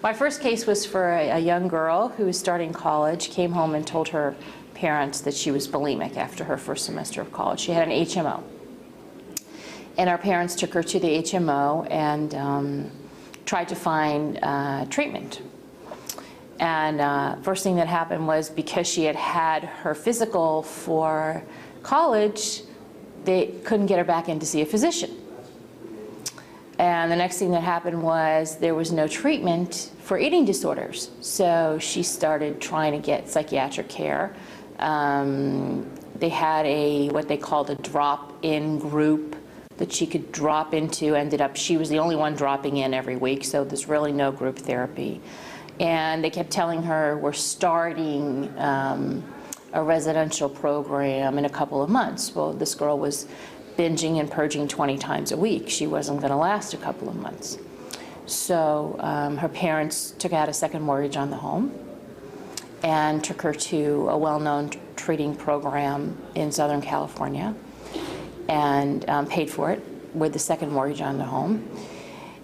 My first case was for a young girl who was starting college, came home and told her parents that she was bulimic after her first semester of college. She had an HMO. And our parents took her to the HMO and tried to find treatment. And first thing that happened was, because she had had her physical for college, they couldn't get her back in to see a physician. And the next thing that happened was there was no treatment for eating disorders. So she started trying to get psychiatric care. They had what they called a drop-in group that she could drop into. She was the only one dropping in every week, so there's really no group therapy. And they kept telling her, we're starting a residential program in a couple of months. Well, this girl was binging and purging 20 times a week. She wasn't going to last a couple of months. So her parents took out a second mortgage on the home and took her to a well-known treating program in Southern California and paid for it with the second mortgage on the home.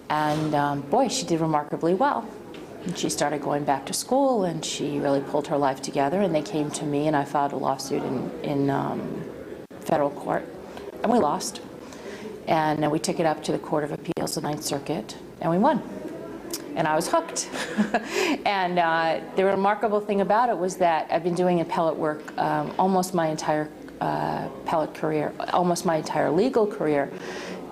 And boy, she did remarkably well. And she started going back to school, and she really pulled her life together. And they came to me, and I filed a lawsuit in federal court. And we lost. And then we took it up to the Court of Appeals, the Ninth Circuit, and we won. And I was hooked. And the remarkable thing about it was that I've been doing appellate work almost my entire appellate career, almost my entire legal career.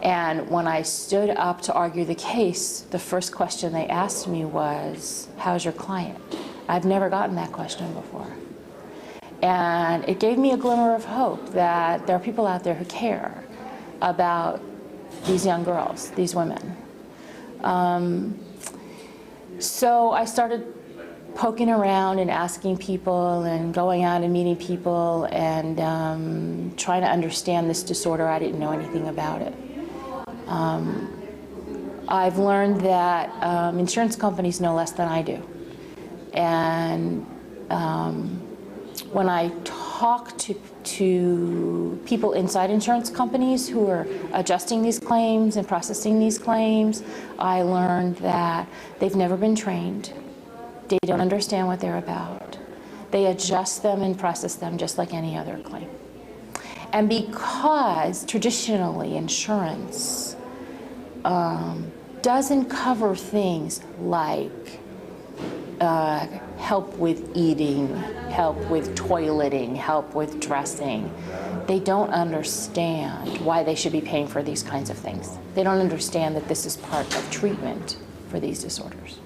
And when I stood up to argue the case, the first question they asked me was, how's your client? I've never gotten that question before. And it gave me a glimmer of hope that there are people out there who care about these young girls, these women. So I started poking around and asking people and going out and meeting people and trying to understand this disorder. I didn't know anything about it. I've learned that insurance companies know less than I do. And when I talk to people inside insurance companies who are adjusting these claims and processing these claims, I learned that they've never been trained. They don't understand what they're about. They adjust them and process them just like any other claim. And because traditionally insurance doesn't cover things like help with eating, help with toileting, help with dressing, they don't understand why they should be paying for these kinds of things. They don't understand that this is part of treatment for these disorders.